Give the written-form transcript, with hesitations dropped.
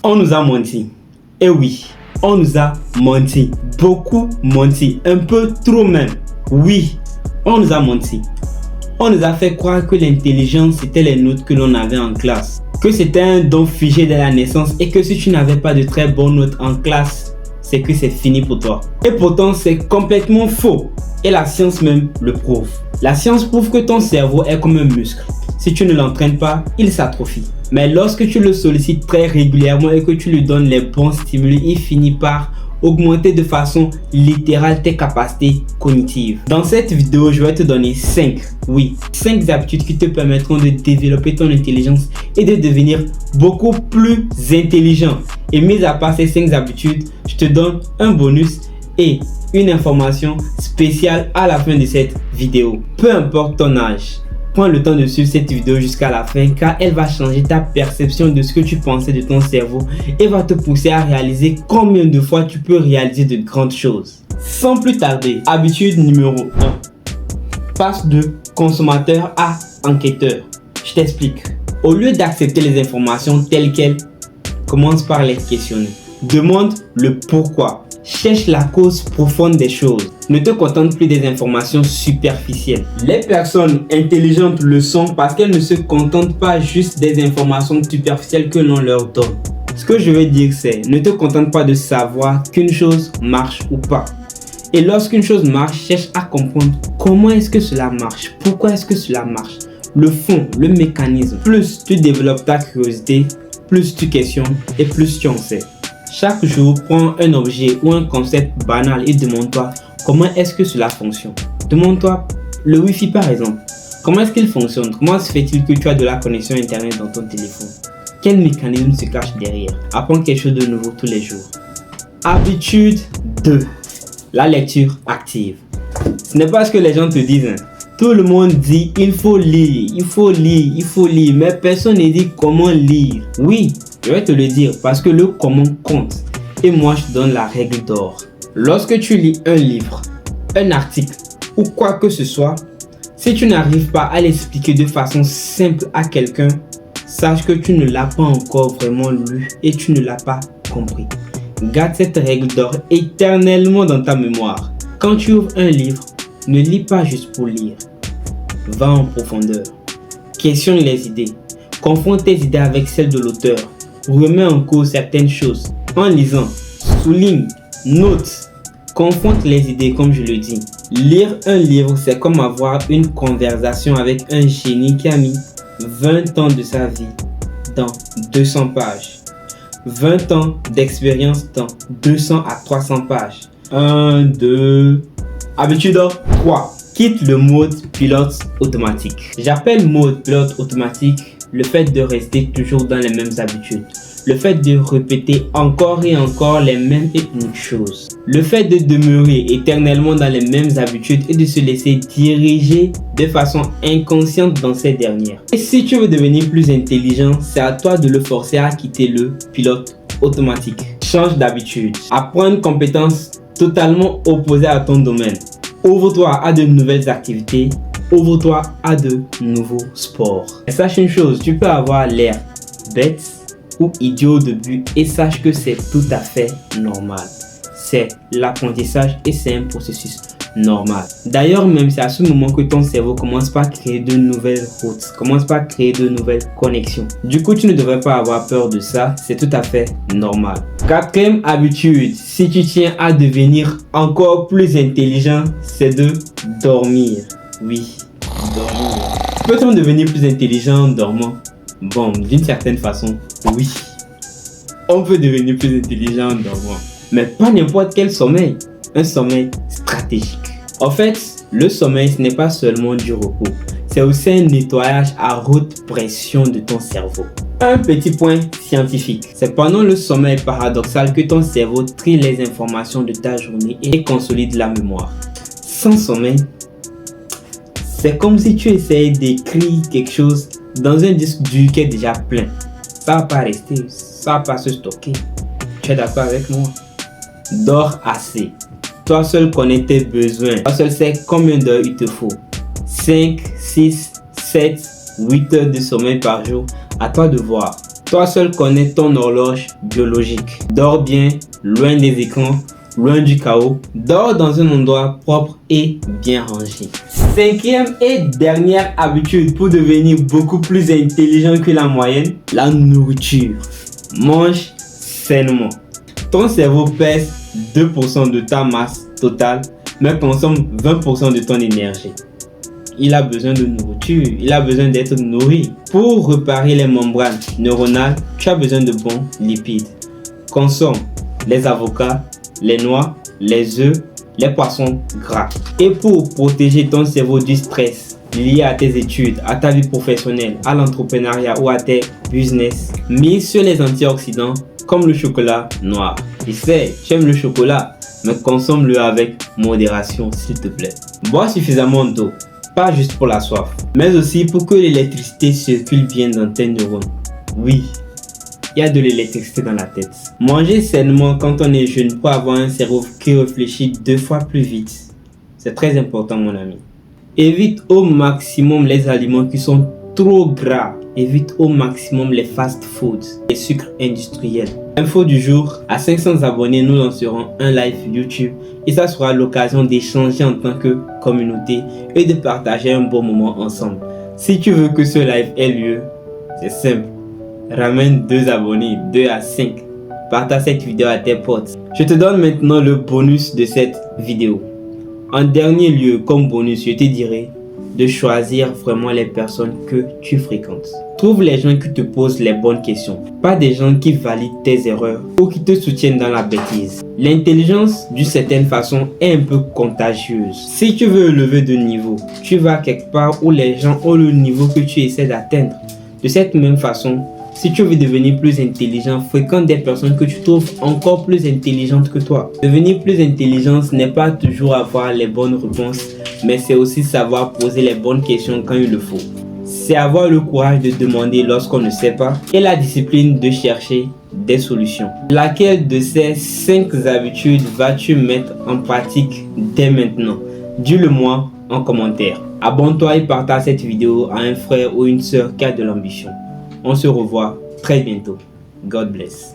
On nous a menti. Eh oui, on nous a menti. Beaucoup menti. Un peu trop même. Oui, on nous a menti. On nous a fait croire que l'intelligence c'était les notes que l'on avait en classe. Que c'était un don figé dès la naissance et que si tu n'avais pas de très bonnes notes en classe, c'est que c'est fini pour toi. Et pourtant, c'est complètement faux. Et la science même le prouve. La science prouve que ton cerveau est comme un muscle. Si tu ne l'entraînes pas, il s'atrophie. Mais lorsque tu le sollicites très régulièrement et que tu lui donnes les bons stimuli, il finit par augmenter de façon littérale tes capacités cognitives. Dans cette vidéo, je vais te donner 5 habitudes qui te permettront de développer ton intelligence et de devenir beaucoup plus intelligent. Et mis à part ces 5 habitudes, je te donne un bonus et une information spéciale à la fin de cette vidéo. Peu importe ton âge, prends le temps de suivre cette vidéo jusqu'à la fin car elle va changer ta perception de ce que tu pensais de ton cerveau et va te pousser à réaliser combien de fois tu peux réaliser de grandes choses. Sans plus tarder, habitude numéro 1. Passe de consommateur à enquêteur. Je t'explique. Au lieu d'accepter les informations telles quelles, commence par les questionner. Demande le pourquoi. Cherche la cause profonde des choses. Ne te contente plus des informations superficielles. Les personnes intelligentes le sont parce qu'elles ne se contentent pas juste des informations superficielles que l'on leur donne. Ce que je veux dire c'est, ne te contente pas de savoir qu'une chose marche ou pas. Et lorsqu'une chose marche, cherche à comprendre comment est-ce que cela marche, pourquoi est-ce que cela marche, le fond, le mécanisme. Plus tu développes ta curiosité, plus tu questionnes et plus tu en sais. Chaque jour, prends un objet ou un concept banal et demande-toi comment est-ce que cela fonctionne. Demande-toi le Wi-Fi par exemple. Comment est-ce qu'il fonctionne? Comment se fait-il que tu as de la connexion internet dans ton téléphone? Quel mécanisme se cache derrière? Apprends quelque chose de nouveau tous les jours. Habitude 2. La lecture active. Ce n'est pas ce que les gens te disent. Tout le monde dit il faut lire, il faut lire, il faut lire. Mais personne ne dit comment lire. Oui. Je vais te le dire parce que le comment compte. Et moi, je te donne la règle d'or. Lorsque tu lis un livre, un article ou quoi que ce soit, si tu n'arrives pas à l'expliquer de façon simple à quelqu'un, sache que tu ne l'as pas encore vraiment lu et tu ne l'as pas compris. Garde cette règle d'or éternellement dans ta mémoire. Quand tu ouvres un livre, ne lis pas juste pour lire. Va en profondeur. Questionne les idées. Confronte tes idées avec celles de l'auteur. Remets en cause certaines choses. En lisant, souligne, note, confronte les idées comme je le dis. Lire un livre, c'est comme avoir une conversation avec un génie qui a mis 20 ans de sa vie dans 200 pages. 20 ans d'expérience dans 200 à 300 pages. 1, 2... Habitude 3. Quitte le mode pilote automatique. J'appelle mode pilote automatique le fait de rester toujours dans les mêmes habitudes, le fait de répéter encore et encore les mêmes et uniques choses, le fait de demeurer éternellement dans les mêmes habitudes et de se laisser diriger de façon inconsciente dans ces dernières. Et si tu veux devenir plus intelligent, c'est à toi de le forcer à quitter le pilote automatique. Change d'habitude, apprends une compétence totalement opposée à ton domaine. Ouvre-toi à de nouvelles activités. Ouvre-toi à de nouveaux sports. Et sache une chose, tu peux avoir l'air bête ou idiot au début et sache que c'est tout à fait normal. C'est l'apprentissage et c'est un processus normal. D'ailleurs même, c'est à ce moment que ton cerveau commence par créer de nouvelles routes, commence par créer de nouvelles connexions. Du coup, tu ne devrais pas avoir peur de ça, c'est tout à fait normal. Quatrième habitude, si tu tiens à devenir encore plus intelligent, c'est de dormir. Oui, dormir. Peut-on devenir plus intelligent en dormant? Bon, d'une certaine façon, oui. On peut devenir plus intelligent en dormant. Mais pas n'importe quel sommeil. Un sommeil stratégique. En fait, le sommeil, ce n'est pas seulement du repos. C'est aussi un nettoyage à haute pression de ton cerveau. Un petit point scientifique. C'est pendant le sommeil paradoxal que ton cerveau trie les informations de ta journée et consolide la mémoire. Sans sommeil, c'est comme si tu essayes d'écrire quelque chose dans un disque dur qui est déjà plein. Ça va pas rester, ça va pas se stocker. Tu es d'accord avec moi? Dors assez. Toi seul connais tes besoins. Toi seul sais combien d'heures il te faut. 5, 6, 7, 8 heures de sommeil par jour. À toi de voir. Toi seul connais ton horloge biologique. Dors bien, loin des écrans, loin du chaos. Dors dans un endroit propre et bien rangé. Cinquième et dernière habitude pour devenir beaucoup plus intelligent que la moyenne, la nourriture. Mange sainement. Ton cerveau pèse 2% de ta masse totale, mais consomme 20% de ton énergie. Il a besoin de nourriture, il a besoin d'être nourri. Pour réparer les membranes neuronales, tu as besoin de bons lipides. Consomme les avocats, les noix, les œufs, les poissons gras. Et pour protéger ton cerveau du stress lié à tes études, à ta vie professionnelle, à l'entrepreneuriat ou à tes business, mise sur les antioxydants comme le chocolat noir. Je sais, tu aimes le chocolat, mais consomme-le avec modération s'il te plaît. Bois suffisamment d'eau, pas juste pour la soif, mais aussi pour que l'électricité circule bien dans tes neurones. Oui, il y a de l'électricité dans la tête. Manger sainement quand on est jeune pour avoir un cerveau qui réfléchit 2 fois plus vite. C'est très important mon ami. Évite au maximum les aliments qui sont trop gras. Évite au maximum les fast foods, les sucres industriels. Info du jour, à 500 abonnés, nous lancerons un live YouTube et ça sera l'occasion d'échanger en tant que communauté et de partager un bon moment ensemble. Si tu veux que ce live ait lieu, c'est simple. Ramène 2 abonnés, 2 à 5. Partage cette vidéo à tes potes. Je te donne maintenant le bonus de cette vidéo. En dernier lieu, comme bonus, je te dirai de choisir vraiment les personnes que tu fréquentes. Trouve les gens qui te posent les bonnes questions, pas des gens qui valident tes erreurs ou qui te soutiennent dans la bêtise. L'intelligence, d'une certaine façon, est un peu contagieuse. Si tu veux élever de niveau, tu vas quelque part où les gens ont le niveau que tu essaies d'atteindre. De cette même façon, si tu veux devenir plus intelligent, fréquente des personnes que tu trouves encore plus intelligentes que toi. Devenir plus intelligent, ce n'est pas toujours avoir les bonnes réponses, mais c'est aussi savoir poser les bonnes questions quand il le faut. C'est avoir le courage de demander lorsqu'on ne sait pas et la discipline de chercher des solutions. Laquelle de ces 5 habitudes vas-tu mettre en pratique dès maintenant? Dis-le moi en commentaire. Abonne-toi et partage cette vidéo à un frère ou une sœur qui a de l'ambition. On se revoit très bientôt. God bless.